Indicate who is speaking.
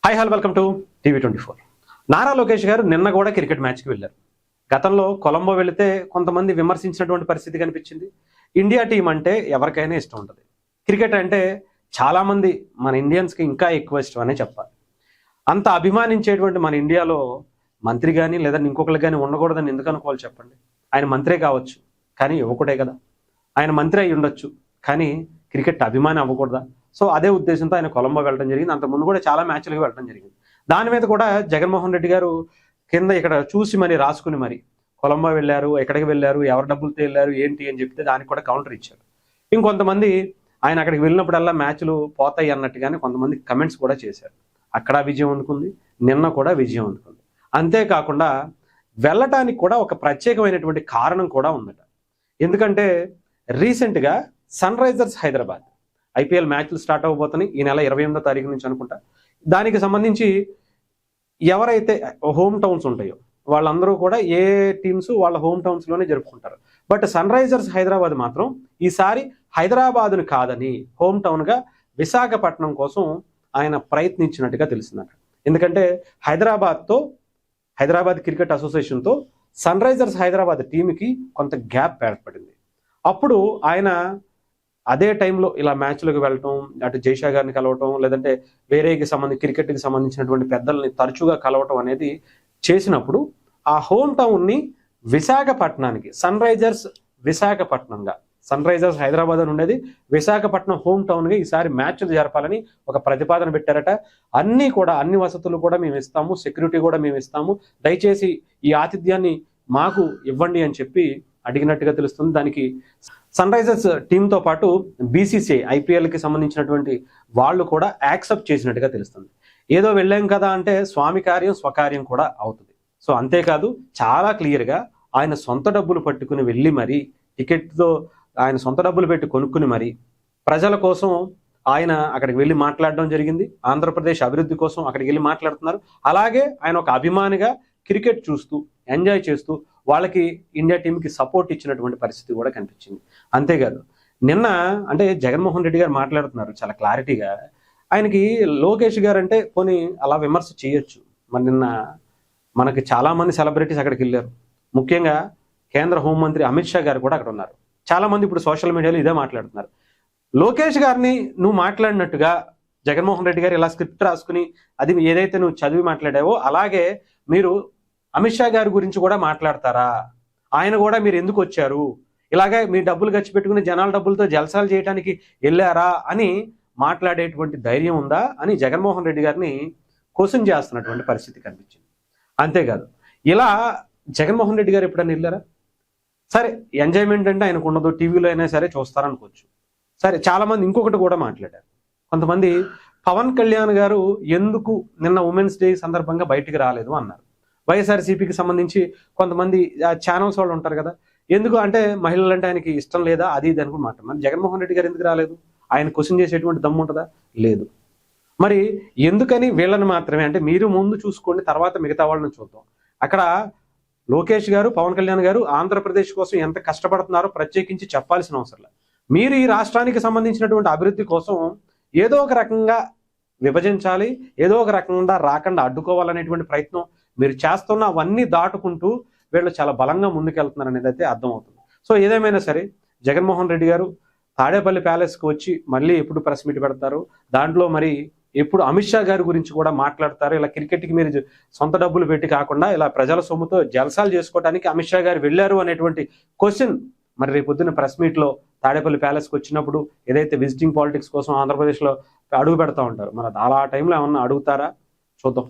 Speaker 1: Hi hello welcome to టీవీ24. నారా లోకేష్ గారు నిన్న కూడా క్రికెట్ మ్యాచ్కి వెళ్ళారు. గతంలో కొలంబో వెళితే కొంతమంది విమర్శించినటువంటి పరిస్థితి కనిపించింది. ఇండియా టీం అంటే ఎవరికైనా ఇష్టం ఉంటుంది. క్రికెట్ అంటే చాలామంది మన ఇండియన్స్కి ఇంకా ఎక్కువ ఇష్టం అనే చెప్పాలి. అంత అభిమానించేటువంటి మన ఇండియాలో మంత్రి కానీ లేదా ఇంకొకరు కానీ ఉండకూడదని ఎందుకు అనుకోవాలి చెప్పండి. ఆయన మంత్రే కావచ్చు కానీ యువకుడే కదా. ఆయన మంత్రి అయి ఉండొచ్చు కానీ క్రికెట్ అభిమాని అవ్వకూడదా? సో అదే ఉద్దేశంతో ఆయన కొలంబో వెళ్ళడం జరిగింది. అంతకుముందు కూడా చాలా మ్యాచ్లకు వెళ్ళడం జరిగింది. దాని మీద కూడా జగన్మోహన్ రెడ్డి గారు కింద ఇక్కడ చూసి మరి రాసుకుని మరి కొలంబో వెళ్ళారు, ఎక్కడికి వెళ్ళారు, ఎవరు డబ్బులతో వెళ్ళారు ఏంటి అని చెప్తే దానికి కూడా కౌంటర్ ఇచ్చారు. ఇంకొంతమంది ఆయన అక్కడికి వెళ్ళినప్పుడల్లా మ్యాచ్లు పోతాయి అన్నట్టుగానే కొంతమంది కమెంట్స్ కూడా చేశారు. అక్కడ విజయం అందుకుంది, నిన్న కూడా విజయం అందుకుంది. అంతేకాకుండా వెళ్ళటానికి కూడా ఒక ప్రత్యేకమైనటువంటి కారణం కూడా ఉందట. ఎందుకంటే రీసెంట్గా సన్ రైజర్స్ హైదరాబాద్ ఐపీఎల్ మ్యాచ్లు స్టార్ట్ అవ్వబోతున్నాయి ఈ నెల 28వ తారీఖు నుంచి అనుకుంటా. దానికి సంబంధించి ఎవరైతే హోమ్ టౌన్స్ ఉంటాయో వాళ్ళందరూ కూడా ఏ టీమ్స్ వాళ్ళ హోమ్ టౌన్స్లోనే జరుపుకుంటారు. బట్ సన్ రైజర్స్ హైదరాబాద్ మాత్రం ఈసారి హైదరాబాద్ను కాదని హోమ్ టౌన్గా విశాఖపట్నం కోసం ఆయన ప్రయత్నించినట్టుగా తెలిసిందట. ఎందుకంటే హైదరాబాద్ క్రికెట్ అసోసియేషన్తో సన్ రైజర్స్ హైదరాబాద్ టీంకి కొంత గ్యాప్ ఏర్పడింది. అప్పుడు ఆయన అదే టైంలో ఇలా మ్యాచ్లకు వెళ్ళటం, అటు జైషా గారిని కలవటం, లేదంటే క్రికెట్కి సంబంధించినటువంటి పెద్దల్ని తరచుగా కలవటం అనేది చేసినప్పుడు ఆ హోమ్ టౌన్ని విశాఖపట్నానికి సన్ రైజర్స్ హైదరాబాద్ అని ఉండేది విశాఖపట్నం హోమ్ టౌన్గా ఈసారి మ్యాచ్లు జరపాలని ఒక ప్రతిపాదన పెట్టారట. అన్ని వసతులు కూడా మేము ఇస్తాము, సెక్యూరిటీ కూడా మేము ఇస్తాము, దయచేసి ఈ ఆతిథ్యాన్ని మాకు ఇవ్వండి అని చెప్పి అడిగినట్టుగా తెలుస్తుంది. దానికి సన్ రైజర్స్ టీంతో పాటు బీసీసీఐ ఐపీఎల్కి సంబంధించినటువంటి వాళ్ళు కూడా యాక్సెప్ట్ చేసినట్టుగా తెలుస్తుంది. ఏదో వెళ్ళాం కదా అంటే స్వామి కార్యం స్వకార్యం కూడా అవుతుంది. సో అంతేకాదు చాలా క్లియర్గా ఆయన సొంత డబ్బులు పట్టుకుని వెళ్ళి మరి టికెట్తో ఆయన సొంత డబ్బులు పెట్టి కొనుక్కుని మరి ప్రజల కోసం ఆయన అక్కడికి వెళ్ళి మాట్లాడడం జరిగింది. ఆంధ్రప్రదేశ్ అభివృద్ధి కోసం అక్కడికి వెళ్ళి మాట్లాడుతున్నారు. అలాగే ఆయన ఒక అభిమానిగా క్రికెట్ చూస్తూ ఎంజాయ్ చేస్తూ వాళ్ళకి ఇండియా టీంకి సపోర్ట్ ఇచ్చినటువంటి పరిస్థితి కూడా కనిపించింది. అంతేకాదు నిన్న అంటే జగన్మోహన్ రెడ్డి గారు మాట్లాడుతున్నారు చాలా క్లారిటీగా. ఆయనకి లోకేష్ గారు అంటే పోనీ అలా విమర్శ చేయొచ్చు. మరి నిన్న మనకి చాలామంది సెలబ్రిటీస్ అక్కడికి వెళ్ళారు. ముఖ్యంగా కేంద్ర హోంమంత్రి అమిత్ షా గారు కూడా అక్కడ ఉన్నారు. చాలామంది ఇప్పుడు సోషల్ మీడియాలో ఇదే మాట్లాడుతున్నారు. లోకేష్ గారిని నువ్వు మాట్లాడినట్టుగా జగన్మోహన్ రెడ్డి గారు ఇలా స్క్రిప్ట్ రాసుకుని అది ఏదైతే నువ్వు చదివి మాట్లాడావో అలాగే మీరు అమిత్ షా గారి గురించి కూడా మాట్లాడతారా? ఆయన కూడా మీరు ఎందుకు వచ్చారు, ఇలాగే మీ డబ్బులు ఖర్చు పెట్టుకుని జనాల డబ్బులతో జల్సాలు చేయడానికి వెళ్ళారా అని మాట్లాడేటువంటి ధైర్యం ఉందా అని జగన్మోహన్ రెడ్డి గారిని క్వశ్చన్ చేస్తున్నటువంటి పరిస్థితి కనిపించింది. అంతేకాదు ఇలా జగన్మోహన్ రెడ్డి గారు ఎప్పుడైనా వెళ్ళారా? సరే ఎంజాయ్మెంట్ అంటే ఆయనకు ఉండదు, టీవీలో అయినా సరే చూస్తారనుకోవచ్చు. సరే చాలామంది ఇంకొకటి కూడా మాట్లాడారు. కొంతమంది పవన్ కళ్యాణ్ గారు ఎందుకు నిన్న ఉమెన్స్ డే సందర్భంగా బయటికి రాలేదు అన్నారు. వైఎస్ఆర్సీపీకి సంబంధించి కొంతమంది ఛానల్స్ వాళ్ళు ఉంటారు కదా, ఎందుకు అంటే మహిళలు అంటే ఆయనకి ఇష్టం లేదా అది ఇది అనుకుని మాట్లాడు. జగన్మోహన్ రెడ్డి గారు ఎందుకు రాలేదు? ఆయన క్వశ్చన్ చేసేటువంటి దమ్ము ఉంటుందా? లేదు. మరి ఎందుకని వీళ్ళని మాత్రమే అంటే మీరు ముందు చూసుకోండి, తర్వాత మిగతా వాళ్ళని చూద్దాం. అక్కడ లోకేష్ గారు, పవన్ కళ్యాణ్ గారు ఆంధ్రప్రదేశ్ కోసం ఎంత కష్టపడుతున్నారో ప్రత్యేకించి చెప్పాల్సిన అవసరం లేదు. మీరు ఈ రాష్ట్రానికి సంబంధించినటువంటి అభివృద్ధి కోసం ఏదో ఒక రకంగా విభజించాలి, ఏదో ఒక రకంగా రాకుండా అడ్డుకోవాలనేటువంటి ప్రయత్నం మీరు చేస్తున్న అవన్నీ దాటుకుంటూ వీళ్ళు చాలా బలంగా ముందుకెళ్తున్నారు అనేది అయితే అర్థమవుతుంది. సో ఏదేమైనా సరే జగన్మోహన్ రెడ్డి గారు తాడేపల్లి ప్యాలెస్కి వచ్చి మళ్ళీ ఎప్పుడు ప్రెస్ మీట్ పెడతారు, దాంట్లో మరి ఎప్పుడు అమిత్ షా గారి గురించి కూడా మాట్లాడతారు. ఇలా క్రికెట్కి మీరు సొంత డబ్బులు పెట్టి కాకుండా ఇలా ప్రజల సొమ్ముతో జల్సాలు చేసుకోవడానికి అమిత్ షా గారు వెళ్ళారు అనేటువంటి క్వశ్చన్ మరి రేపొద్దున ప్రెస్ మీట్లో తాడేపల్లి ప్యాలెస్కి వచ్చినప్పుడు ఏదైతే విజిటింగ్ పాలిటిక్స్ కోసం ఆంధ్రప్రదేశ్లో అడుగు పెడతా ఉంటారు, మరి అలా ఆ టైంలో ఏమన్నా అడుగుతారా? చూద్దాం.